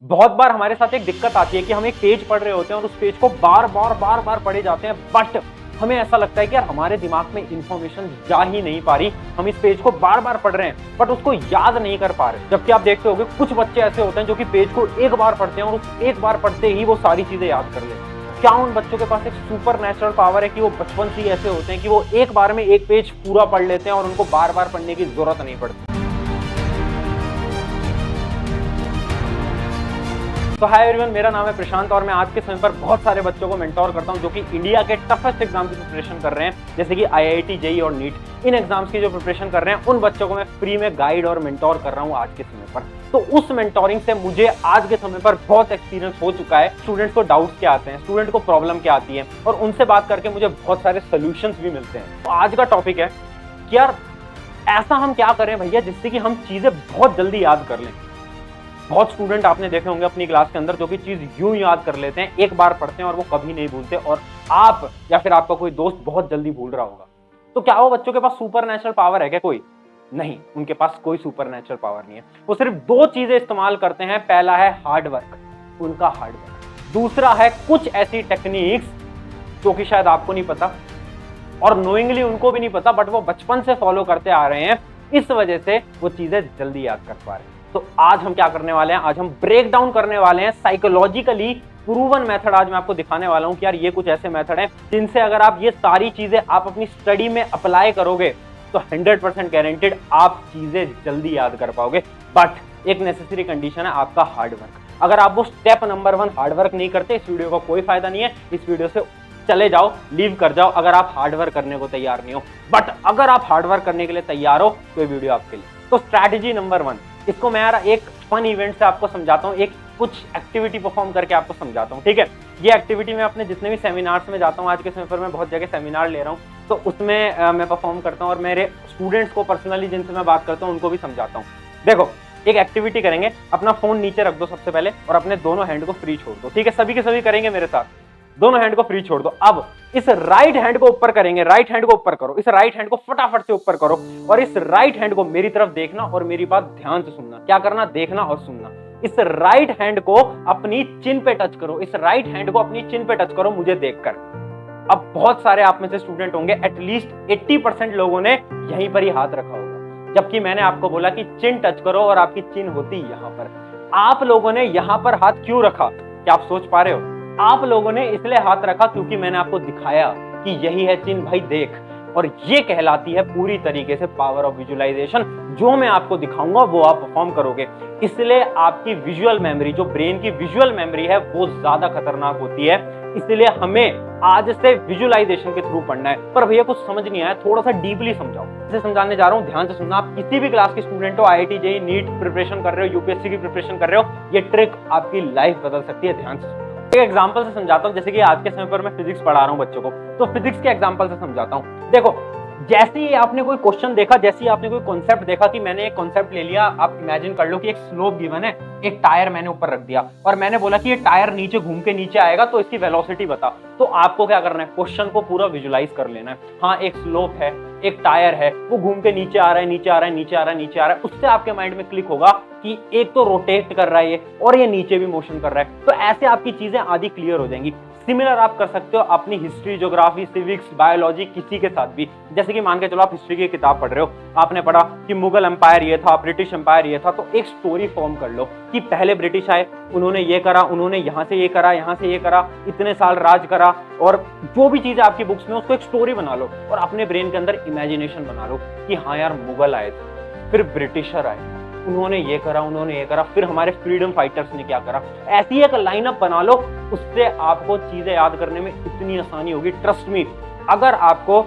बहुत बार हमारे साथ एक दिक्कत आती है कि हम एक पेज पढ़ रहे होते हैं और उस पेज को बार बार पढ़े जाते हैं, बट हमें ऐसा लगता है कि यार हमारे दिमाग में इंफॉर्मेशन जा ही नहीं पा रही। हम इस पेज को बार बार पढ़ रहे हैं बट उसको याद नहीं कर पा रहे। जबकि आप देखते होंगे कुछ बच्चे ऐसे होते हैं जो कि पेज को एक बार पढ़ते हैं और उस एक बार पढ़ते ही वो सारी चीजें याद कर लेते हैं। क्या उन बच्चों के पास एक सुपर नेचुरल पावर है कि वो बचपन से ही ऐसे होते हैं कि वो एक बार में एक पेज पूरा पढ़ लेते हैं और उनको बार बार पढ़ने की जरूरत नहीं पड़ती? तो हाय एवरीवन, मेरा नाम है प्रशांत और मैं आज के समय पर बहुत सारे बच्चों को मेंटोर करता हूं जो कि इंडिया के टफेस्ट एग्जाम की प्रिपरेशन कर रहे हैं, जैसे कि आईआईटी, जेईई और नीट। इन एग्जाम्स की जो प्रिपरेशन कर रहे हैं उन बच्चों को मैं फ्री में गाइड और मेंटोर कर रहा हूं आज के समय पर। तो उस मेंटोरिंग से मुझे आज के समय पर बहुत एक्सपीरियंस हो चुका है। स्टूडेंट्स को डाउट्स क्या आते हैं, स्टूडेंट को प्रॉब्लम क्या आती है, और उनसे बात करके मुझे बहुत सारे सोल्यूशंस भी मिलते हैं। तो आज का टॉपिक है कि यार ऐसा हम क्या करें भैया जिससे कि हम चीजें बहुत जल्दी याद कर लें। बहुत स्टूडेंट आपने देखे होंगे अपनी क्लास के अंदर जो कि चीज यूं याद कर लेते हैं, एक बार पढ़ते हैं और वो कभी नहीं भूलते, और आप या फिर आपका कोई दोस्त बहुत जल्दी भूल रहा होगा। तो क्या वो बच्चों के पास सुपर नेचुरल पावर है क्या? कोई नहीं, उनके पास कोई सुपर नेचुरल पावर नहीं है। वो सिर्फ दो चीजें इस्तेमाल करते हैं। पहला है हार्ड वर्क, उनका हार्ड वर्क। दूसरा है कुछ ऐसी टेक्निक्स जो कि शायद आपको नहीं पता और नोइंगली उनको भी नहीं पता, बट वो बचपन से फॉलो करते आ रहे हैं, इस वजह से वो चीजें जल्दी याद कर पा रहे हैं। तो आज हम क्या करने वाले हैं, आज हम ब्रेक डाउन करने वाले हैं साइकोलॉजिकली प्रूवन मेथड। आज मैं आपको दिखाने वाला हूं कि यार ये कुछ ऐसे मेथड हैं जिनसे अगर आप ये सारी चीजें आप अपनी स्टडी में अप्लाई करोगे तो 100% गारंटेड आप चीजें जल्दी याद कर पाओगे। बट एक नेसेसरी कंडीशन है आपका हार्ड वर्क। अगर आप वो स्टेप नंबर 1 हार्ड वर्क नहीं करते, इस वीडियो का कोई फायदा नहीं है। इस वीडियो से चले जाओ, लीव कर जाओ अगर आप हार्ड वर्क करने को तैयार नहीं हो। बट अगर आप हार्ड वर्क करने के लिए तैयार हो तो ये वीडियो आपके लिए। तो स्ट्रैटेजी नंबर 1, इसको मैं यार एक फन इवेंट से आपको समझाता हूँ, एक कुछ एक्टिविटी परफॉर्म करके आपको समझाता हूँ, ठीक है। ये एक्टिविटी मैं अपने जितने भी सेमिनार्स में जाता हूँ, आज के समय पर मैं बहुत जगह सेमिनार ले रहा हूँ, तो उसमें मैं परफॉर्म करता हूँ और मेरे स्टूडेंट्स को पर्सनली जिनसे मैं बात करता हूँ उनको भी समझाता हूँ। देखो, एक एक्टिविटी करेंगे, अपना फोन नीचे रख दो सबसे पहले और अपने दोनों हैंड को फ्री छोड़ दो, ठीक है। सभी के सभी करेंगे मेरे साथ, दोनों हैंड को फ्री छोड़ दो। अब इस राइट हैंड को ऊपर करेंगे, राइट हैंड को ऊपर करो, इस राइट हैंड को फटाफट से ऊपर करो और इस राइट हैंड को मेरी तरफ देखना और मेरी बात ध्यान से सुनना। क्या करना? देखना और सुनना। इस राइट हैंड को अपनी चिन पे टच करो, इस राइट हैंड को अपनी चिन पे टच करो मुझे देखकर। अब बहुत सारे आप में से स्टूडेंट होंगे, एटलीस्ट 80% लोगों ने यहीं पर ही हाथ रखा होगा, जबकि मैंने आपको बोला कि चिन टच करो और आपकी चिन होती यहां पर। आप लोगों ने यहां पर हाथ क्यों रखा? क्या आप सोच पा रहे हो? आप लोगों ने इसलिए हाथ रखा क्योंकि मैंने आपको दिखाया कि यही है चिन्ह भाई, देख। और ये कहलाती है पूरी तरीके से पावर ऑफ विजुअलाइजेशन। जो मैं आपको दिखाऊंगा वो आप परफॉर्म करोगे। इसलिए आपकी विजुअल मेमोरी, जो ब्रेन की विजुअल मेमोरी है, वो ज्यादा खतरनाक होती है। इसलिए हमें आज से विजुअलाइजेशन के थ्रू पढ़ना है। पर भैया कुछ समझ नहीं आया, थोड़ा सा डीपली समझाओ। जैसे समझाने जा रहा हूँ, ध्यान से सुनना। आप किसी भी क्लास के स्टूडेंट हो, आईआईटी, जेईई, नीट प्रिपरेशन कर रहे हो, यूपीएससी की प्रिपरेशन कर रहे हो, ये ट्रिक आपकी लाइफ बदल सकती है। ध्यान से एक एग्जांपल से समझाता हूं। जैसे कि आज के समय पर मैं फिजिक्स पढ़ा रहा हूं बच्चों को, तो फिजिक्स के एग्जांपल से समझाता हूं। देखो, जैसे ही आपने कोई क्वेश्चन देखा, जैसे ही आपने कोई कॉन्सेप्ट देखा कि मैंने एक कॉन्सेप्ट ले लिया, आप इमेजिन कर लो कि एक स्लोप गिवन है, एक टायर मैंने ऊपर रख दिया और मैंने बोला कि ये टायर नीचे घूम के नीचे आएगा तो इसकी वेलोसिटी बता। तो आपको क्या करना है? क्वेश्चन को पूरा विजुलाइज कर लेना है। हाँ, एक स्लोप है, एक टायर है, वो घूम के नीचे आ रहा है, नीचे आ रहा है, नीचे आ रहा है, नीचे आ रहा है। उससे आपके माइंड में क्लिक होगा कि एक तो रोटेट कर रहा है ये और ये नीचे भी मोशन कर रहा है। तो ऐसे आपकी चीजें आधी क्लियर हो जाएंगी। सिमिलर आप कर सकते हो अपनी हिस्ट्री, ज्योग्राफी, सिविक्स, बायोलॉजी, किसी के साथ भी। जैसे कि मान के चलो आप हिस्ट्री की किताब पढ़ रहे हो, आपने पढ़ा कि मुगल एम्पायर ये था, ब्रिटिश एम्पायर ये था, तो एक स्टोरी फॉर्म कर लो कि पहले ब्रिटिश आए, उन्होंने ये करा, उन्होंने यहाँ से ये करा, यहाँ से ये करा, इतने साल राज करा, और जो भी चीजें आपकी बुक्स में उसको एक स्टोरी बना लो और अपने ब्रेन के अंदर इमेजिनेशन बना लो कि हाँ यार मुगल आए थे, फिर ब्रिटिशर आए, उन्होंने ये करा, उन्होंने ये करा, फिर हमारे फ्रीडम फाइटर्स ने क्या करा। ऐसी एक लाइनअप बना लो, उससे आपको चीजें याद करने में इतनी आसानी होगी। ट्रस्ट मी, अगर आपको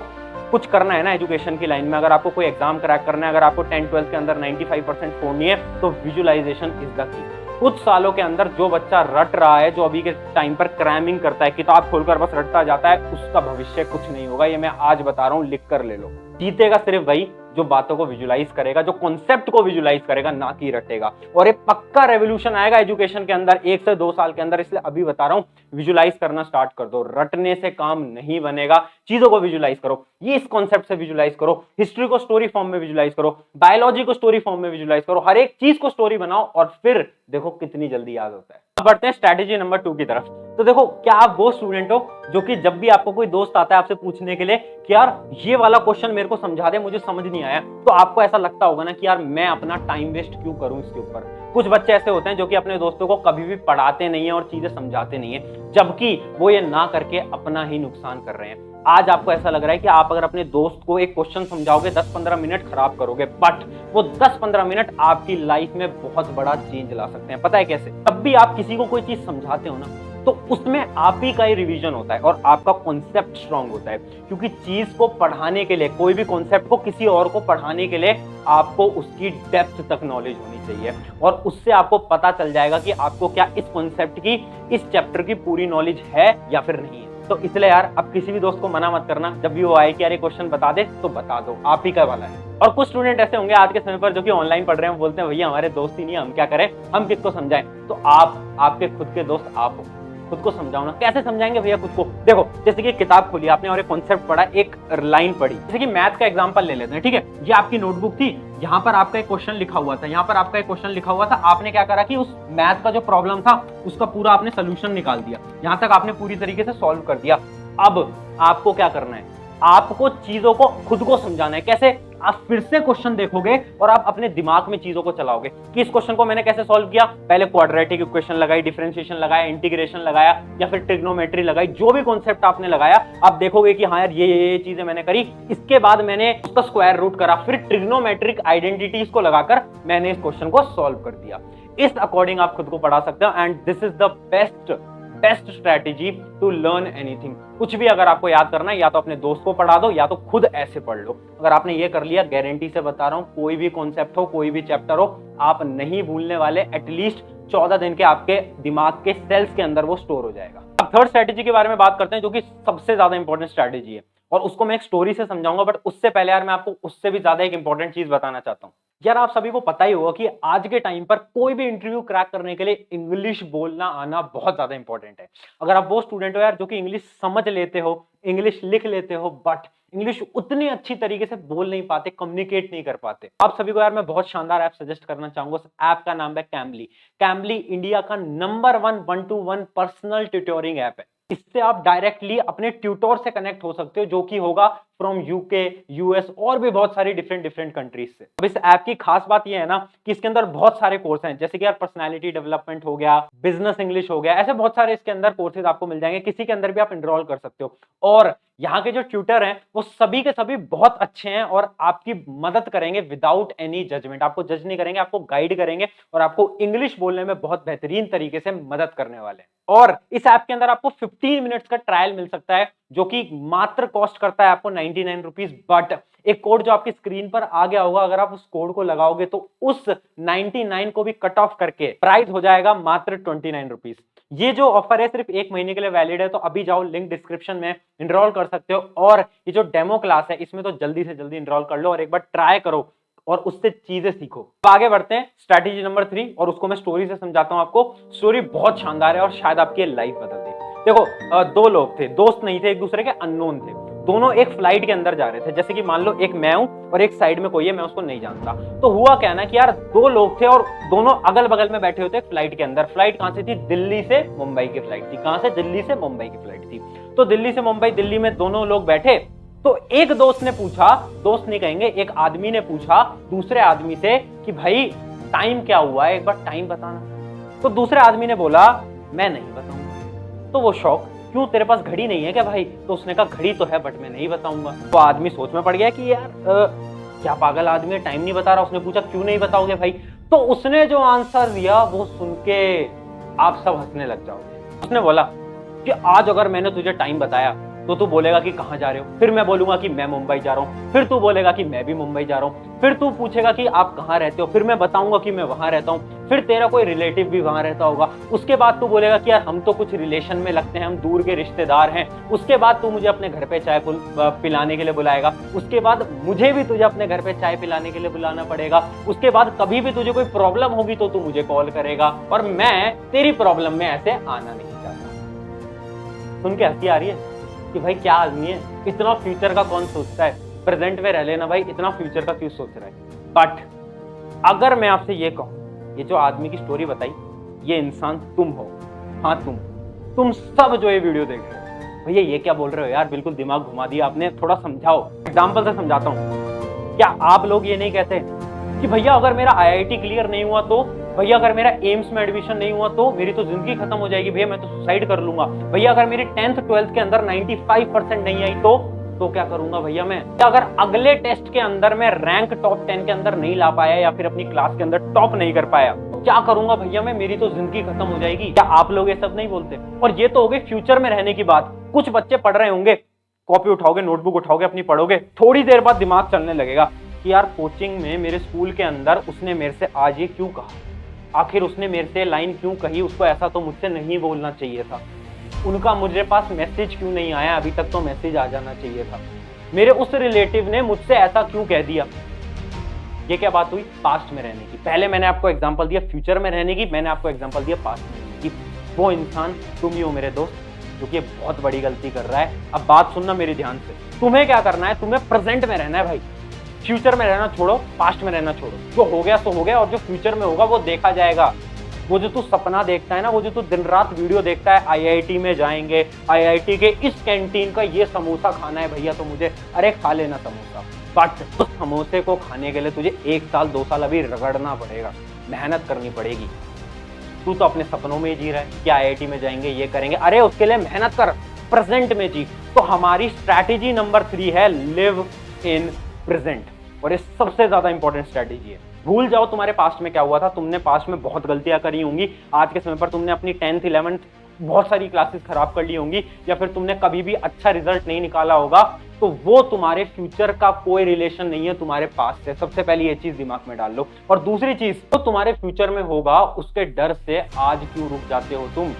कुछ करना है ना एजुकेशन की लाइन में, अगर आपको कोई एग्जाम क्रैक करना है, अगर आपको 10-12 के अंदर 95% छोड़नी है, तो विजुअलाइजेशन इज द की। कुछ सालों के अंदर जो बच्चा रट रहा है, जो अभी के टाइम पर क्रैमिंग करता है, किताब खोलकर बस रटता जाता है, उसका भविष्य कुछ नहीं होगा। ये मैं आज बता रहा हूँ, लिख कर ले लो। जीतेगा सिर्फ वही जो बातों को विजुलाइज करेगा, जो कॉन्सेप्ट को विजुलाइज करेगा, ना कि रटेगा। और एक पक्का रेवोल्यूशन आएगा एजुकेशन के अंदर 1 से 2 साल के अंदर, इसलिए अभी बता रहा हूं विजुलाइज करना स्टार्ट कर दो। रटने से काम नहीं बनेगा, चीजों को विजुलाइज करो। ये इस कॉन्सेप्ट से विजुलाइज करो, हिस्ट्री को स्टोरी फॉर्म में विजुलाइज करो, बायोलॉजी को स्टोरी फॉर्म में विजुलाइज करो, हर एक चीज को स्टोरी बनाओ और फिर देखो कितनी जल्दी याद होता है। अब बढ़ते हैं स्ट्रैटेजी नंबर 2 की तरफ। तो देखो, क्या आप वो स्टूडेंट हो जो कि जब भी आपको कोई दोस्त आता है आपसे पूछने के लिए कि यार ये वाला क्वेश्चन मेरे को समझा दे, मुझे समझ नहीं आया, तो आपको ऐसा लगता होगा ना कि यार मैं अपना टाइम वेस्ट क्यों करूं इसके ऊपर। कुछ बच्चे ऐसे होते हैं जो कि अपने दोस्तों को कभी भी पढ़ाते नहीं है और चीजें समझाते नहीं है, जबकि वो ये ना करके अपना ही नुकसान कर रहे हैं। आज आपको ऐसा लग रहा है कि आप अगर अपने दोस्त को एक क्वेश्चन समझाओगे 10-15 मिनट खराब करोगे, बट वो 10-15 मिनट आपकी लाइफ में बहुत बड़ा चेंज ला सकते हैं। पता है कैसे? तब भी आप किसी को कोई चीज समझाते हो ना, तो उसमें आप ही का ही रिवीजन होता है और आपका कॉन्सेप्ट स्ट्रांग होता है, क्योंकि चीज को पढ़ाने के लिए, कोई भी कॉन्सेप्ट को किसी और को पढ़ाने के लिए आपको उसकी डेप्थ तक नॉलेज होनी चाहिए और उससे आपको पता चल जाएगा कि आपको क्या इस कॉन्सेप्ट की, इस चैप्टर की पूरी नॉलेज है या फिर नहीं है। तो इसलिए यार अब किसी भी दोस्त को मना मत करना, जब भी वो आए कि यार ये क्वेश्चन बता दे, तो बता दो, आप ही का वाला है। और कुछ स्टूडेंट ऐसे होंगे आज के समय पर जो कि ऑनलाइन पढ़ रहे हैं, बोलते हैं भैया हमारे दोस्त ही नहीं, हम क्या करें, हम किसको समझाएं। तो आपके खुद के दोस्त आप हो, खुद को समझाओ ना। कैसे समझाएंगे भैया खुद को? देखो, जैसे कि किताब खोली आपने और एक कॉन्सेप्ट पढ़ा, एक लाइन पढ़ी, जैसे कि मैथ का एग्जांपल ले लेते हैं, ठीक है। ये आपकी नोटबुक थी, यहाँ पर आपका एक क्वेश्चन लिखा हुआ था, यहाँ पर आपका एक क्वेश्चन लिखा हुआ था। आपने क्या करा कि उस मैथ का जो प्रॉब्लम था उसका पूरा आपने सोल्यूशन निकाल दिया, यहाँ तक आपने पूरी तरीके से सॉल्व कर दिया। अब आपको क्या करना है? आपको चीजों को खुद को समझाना है। कैसे? आप फिर से क्वेश्चन देखोगे और आप अपने दिमाग में चीजों को चलाओगे कि इस क्वेश्चन को मैंने कैसे सॉल्व किया। पहले क्वाड्रेटिक इक्वेशन लगाई, डिफरेंशिएशन लगाया, इंटीग्रेशन लगाया या फिर ट्रिग्नोमेट्री लगाई, जो भी कॉन्सेप्ट आपने लगाया, आप देखोगे कि हाँ यार ये चीजें मैंने करी। इसके बाद मैंने उसका स्क्वायर रूट करा, फिर ट्रिग्नोमेट्रिक आइडेंटिटीज को लगाकर मैंने इस क्वेश्चन को सॉल्व कर दिया। इस अकॉर्डिंग आप खुद को पढ़ा सकते हो and this is the best strategy to learn anything. कुछ भी अगर आपको याद करना है, या तो अपने दोस्त को पढ़ा दो या तो खुद ऐसे पढ़ लो। अगर आपने ये कर लिया, गारंटी से बता रहा हूं, कोई भी कॉन्सेप्ट हो, कोई भी चैप्टर हो, आप नहीं भूलने वाले। एटलीस्ट 14 दिन के आपके दिमाग के सेल्स के अंदर वो स्टोर हो जाएगा। अब थर्ड स्ट्रैटेजी के बारे में बात करते हैं, जो कि सबसे ज्यादा इंपॉर्टेंट स्ट्रैटेजी है और उसको मैं एक स्टोरी से समझाऊंगा। बट उससे पहले यार मैं आपको उससे भी ज्यादा एक इंपॉर्टेंट चीज बताना चाहता हूं। यार आप सभी को पता ही होगा कि आज के टाइम पर कोई भी इंटरव्यू क्रैक करने के लिए इंग्लिश बोलना आना बहुत ज्यादा इंपॉर्टेंट है। अगर आप वो स्टूडेंट हो यार जो कि इंग्लिश समझ लेते हो, इंग्लिश लिख लेते हो, बट इंग्लिश उतनी अच्छी तरीके से बोल नहीं पाते, कम्युनिकेट नहीं कर पाते, आप सभी को यार मैं बहुत शानदार ऐप सजेस्ट करना चाहूंगा। उस ऐप का नाम है कैमली। कैमली इंडिया का नंबर 1 पर्सनल ट्यूटोरिंग ऐप है। इससे आप डायरेक्टली अपने ट्यूटर से कनेक्ट हो सकते हो, जो कि होगा फ्रॉम यूके, यूएस और भी बहुत सारी डिफरेंट कंट्रीज से। अब इस ऐप की खास बात यह है ना कि इसके अंदर बहुत सारे कोर्स हैं, जैसे कि यार पर्सनालिटी डेवलपमेंट हो गया, बिजनेस इंग्लिश हो गया, ऐसे बहुत सारे इसके अंदर कोर्सेज आपको मिल जाएंगे। किसी के अंदर भी आप एनरोल कर सकते हो और यहाँ के जो ट्यूटर हैं वो सभी के सभी बहुत अच्छे हैं और आपकी मदद करेंगे विदाउट एनी जजमेंट। आपको जज नहीं करेंगे, आपको गाइड करेंगे और आपको इंग्लिश बोलने में बहुत बेहतरीन तरीके से मदद करने वाले हैं। और इस ऐप के अंदर आपको 15 मिनट्स का ट्रायल मिल सकता है, जो कि मात्र कॉस्ट करता है आपको 99 रुपीज। बट एक कोड जो आपकी स्क्रीन पर आ गया होगा, अगर आप उस कोड को लगाओगे तो उस 99 को भी कट ऑफ करके प्राइस हो जाएगा मात्र 29 रुपीज। ये जो ऑफर है सिर्फ 1 महीने के लिए वैलिड है, तो अभी जाओ, लिंक डिस्क्रिप्शन में, एनरोल कर सकते हो। और ये जो डेमो क्लास है इसमें तो जल्दी से जल्दी एनरोल कर लो और एक बार ट्राई करो और उससे चीजें सीखो। अब आगे बढ़ते हैं स्ट्रैटेजी नंबर 3 और उसको मैं स्टोरी से समझाता हूं आपको। स्टोरी बहुत शानदार है और शायद आपकी लाइफ बदल दे। देखो, 2 लोग थे, दोस्त नहीं थे, एक दूसरे के अननोन थे। दोनों एक फ्लाइट के अंदर जा रहे थे। जैसे कि मान लो एक मैं हूं और एक साइड में कोई है, मैं उसको नहीं जानता। तो हुआ क्या ना कि यार 2 लोग थे और दोनों अगल बगल में बैठे होते फ्लाइट के अंदर। फ्लाइट कहां से थी? दिल्ली से मुंबई की फ्लाइट थी। कहां से? दिल्ली से मुंबई की फ्लाइट थी। तो दिल्ली से मुंबई, दिल्ली में दोनों लोग बैठे। तो एक दोस्त ने पूछा, दोस्त नहीं कहेंगे, एक आदमी ने पूछा दूसरे आदमी से कि भाई टाइम क्या हुआ है, एक बार टाइम बताना। तो दूसरे आदमी ने बोला मैं नहीं बताऊंगा। तो वो शौक, क्यों, तेरे पास घड़ी नहीं है क्या भाई? तो उसने कहा घड़ी तो है बट मैं नहीं बताऊंगा। तो आदमी सोच में पड़ गया कि यार क्या पागल आदमी है, टाइम नहीं बता रहा। उसने पूछा क्यों नहीं बताओगे भाई? तो उसने जो आंसर दिया वो सुन के आप सब हंसने लग जाओगे। उसने बोला कि आज अगर मैंने तुझे टाइम बताया तो तू बोलेगा कि कहाँ जा रहे हो, फिर मैं बोलूंगा कि मैं मुंबई जा रहा हूँ, फिर तू बोलेगा कि मैं भी मुंबई जा रहा हूँ, फिर तू पूछेगा कि आप कहाँ रहते हो, फिर मैं बताऊंगा कि मैं वहां रहता हूँ, फिर तेरा कोई रिलेटिव भी वहां रहता होगा, उसके बाद तू बोलेगा कि यार हम तो कुछ रिलेशन में लगते हैं, हम दूर के रिश्तेदार हैं, उसके बाद तू मुझे अपने घर पे चाय पिलाने के लिए बुलाएगा, उसके बाद मुझे भी तुझे अपने घर पे चाय पिलाने के लिए बुलाना पड़ेगा, उसके बाद कभी भी तुझे कोई प्रॉब्लम होगी तो तू मुझे कॉल करेगा, और मैं तेरी प्रॉब्लम में ऐसे आना नहीं चाहता। सुन के हंसी आ रही है कि भाई क्या आदमी है, इतना फ्यूचर का कौन सोचता है, प्रेजेंट में रह लेना भाई, इतना फ्यूचर का क्यों सोच रहा है। बट अगर मैं आपसे ये कहूं, ये जो आदमी की स्टोरी बताई, ये इंसान तुम हो। हाँ तुम सब जो ये वीडियो देख रहे हो, भैया ये क्या बोल रहे हो यार, बिल्कुल दिमाग घुमा दिया आपने, थोड़ा समझाओ। एग्जाम्पल से समझाता हूँ। क्या आप लोग ये नहीं कहते कि भैया अगर मेरा IIT क्लियर नहीं हुआ तो, भैया अगर मेरा एम्स में एडमिशन नहीं हुआ तो मेरी तो जिंदगी खत्म हो जाएगी, भैया मैं तो सुसाइड कर लूंगा, भैया अगर मेरी 10th 12th के अंदर 95% नहीं आई तो क्या करूंगा भैया मैं, अगर अगले टेस्ट के अंदर मैं रैंक टॉप 10 के अंदर नहीं ला पाया या फिर अपनी क्लास के अंदर टॉप नहीं कर पाया तो क्या करूंगा भैया मैं, मेरी तो जिंदगी खत्म हो जाएगी। क्या आप लोग ये सब नहीं बोलते? और ये तो हो गई फ्यूचर में रहने की बात। कुछ बच्चे पढ़ रहे होंगे, कॉपी उठाओगे, नोटबुक उठाओगे, अपनी पढ़ोगे, थोड़ी देर बाद दिमाग चलने लगेगा कि यार कोचिंग में मेरे स्कूल के अंदर उसने मेरे से आज ये क्यों कहा, आखिर उसने मेरे से लाइन क्यों कही, उसको ऐसा तो मुझसे नहीं बोलना चाहिए था, उनका मुझे पास मैसेज क्यों नहीं आया, अभी तक तो मैसेज आ जाना चाहिए था, मेरे उस रिलेटिव ने मुझसे ऐसा क्यों कह दिया। ये क्या बात हुई? पास्ट में रहने की। पहले मैंने आपको एग्जांपल दिया फ्यूचर में रहने की, मैंने आपको एग्जांपल दिया पास्ट में रहने की। वो इंसान तुम ही हो मेरे दोस्त, जो कि बहुत बड़ी गलती कर रहा है। अब बात सुनना मेरी ध्यान से, तुम्हें क्या करना है, तुम्हें प्रेजेंट में रहना है भाई, फ्यूचर में रहना छोड़ो, पास्ट में रहना छोड़ो। जो हो गया सो हो गया, और जो फ्यूचर में होगा वो देखा जाएगा। वो जो तू सपना देखता है ना, वो जो तू दिन रात वीडियो देखता है, IIT में जाएंगे, IIT के इस कैंटीन का ये समोसा खाना है भैया तो मुझे, अरे खा लेना समोसा, बट उस समोसे को खाने के लिए तुझे 1 साल 2 साल अभी रगड़ना पड़ेगा, मेहनत करनी पड़ेगी। तू तो अपने सपनों में ही जी रहा है कि IIT में जाएंगे, ये करेंगे, अरे उसके लिए मेहनत कर, प्रेजेंट में जी। तो हमारी स्ट्रैटेजी नंबर 3 है लिव इन प्रेजेंट, और ये सबसे ज्यादा इंपॉर्टेंट स्ट्रैटेजी है। भूल जाओ तुम्हारे पास्ट में क्या हुआ था, तुमने पास्ट में बहुत गलतियां करी होंगी, आज के समय पर तुमने अपनी 10th 11th बहुत सारी क्लासेस खराब कर ली होंगी, या फिर तुमने कभी भी अच्छा रिजल्ट नहीं निकाला होगा, तो वो तुम्हारे फ्यूचर का कोई रिलेशन नहीं है तुम्हारे पास्ट से। सबसे पहले ये चीज दिमाग में डाल लो। और दूसरी चीज, तो तुम्हारे फ्यूचर में होगा उसके डर से आज क्यों रुक जाते हो तुम?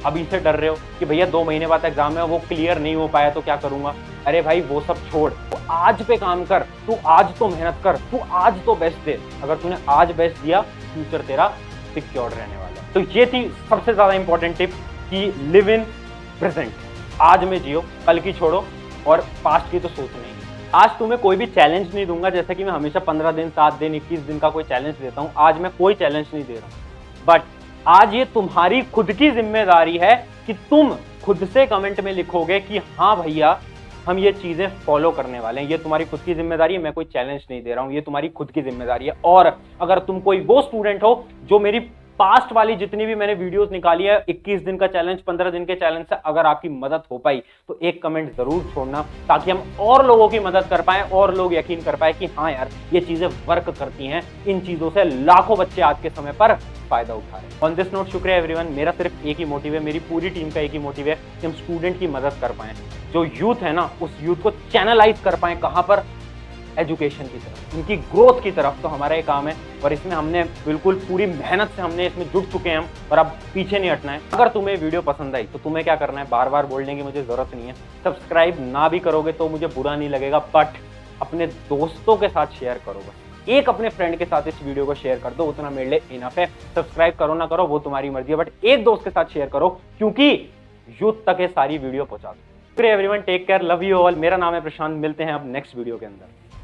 अभी से डर रहे हो कि भैया 2 महीने बाद एग्जाम है, वो क्लियर नहीं हो पाया तो क्या करूंगा। अरे भाई वो सब छोड़, तो आज पे काम कर, तू आज तो मेहनत कर, तू आज तो बेस्ट दे। अगर तूने आज बेस्ट दिया, फ्यूचर तेरा सिक्योर रहने वाला है। तो ये थी सबसे ज्यादा इंपॉर्टेंट टिप कि लिव इन प्रेजेंट, आज में जियो, कल की छोड़ो, और पास्ट की तो सोच नहीं। आज तुम्हें कोई भी चैलेंज नहीं दूंगा, जैसे कि मैं हमेशा 15 दिन 7 दिन 21 दिन का कोई चैलेंज देता हूं, आज मैं कोई चैलेंज नहीं दे रहा। बट आज ये तुम्हारी खुद की जिम्मेदारी है कि तुम खुद से कमेंट में लिखोगे कि हाँ भैया हम ये चीजें फॉलो करने वाले हैं। ये तुम्हारी खुद की जिम्मेदारी है, मैं कोई चैलेंज नहीं दे रहा हूं, ये तुम्हारी खुद की जिम्मेदारी है। और अगर तुम कोई वो स्टूडेंट हो जो मेरी पास्ट वाली जितनी भी मैंने वीडियोस निकाली है, 21 दिन का चैलेंज, 15 दिन के चैलेंज से अगर आपकी मदद हो पाई तो एक कमेंट जरूर छोड़ना, ताकि हम और लोगों की मदद कर पाए और लोग यकीन कर पाए कि हाँ यार ये चीजें वर्क करती हैं। इन चीजों से लाखों बच्चे आज के समय पर फायदा उठा रहे हैं। ऑन दिस नोट, शुक्रिया एवरीवन। मेरा सिर्फ एक ही मोटिव है, मेरी पूरी टीम का एक ही मोटिव है कि हम स्टूडेंट की मदद कर पाए, जो यूथ है ना उस यूथ को चैनलाइज कर पाए, कहां पर? एजुकेशन की तरफ, उनकी ग्रोथ की तरफ। तो हमारा ये काम है, और इसमें हमने बिल्कुल पूरी मेहनत से हमने इसमें जुट चुके हैं हम, और अब पीछे नहीं हटना है। अगर तुम्हें वीडियो पसंद आई तो तुम्हें क्या करना है, बार बार बोलने की मुझे जरूरत नहीं है। सब्सक्राइब ना भी करोगे तो मुझे बुरा नहीं लगेगा, बट अपने दोस्तों के साथ शेयर करोगे, एक अपने फ्रेंड के साथ इस वीडियो को शेयर कर दो, उतना मेरे लिए इनफ है। सब्सक्राइब करो ना करो वो तुम्हारी मर्जी है, बट एक दोस्त के साथ शेयर करो, क्योंकि यूथ तक ये सारी वीडियो पहुंचा दो। Everyone, take care, love you all. मेरा नाम है प्रशांत, मिलते हैं अब नेक्स्ट वीडियो के अंदर।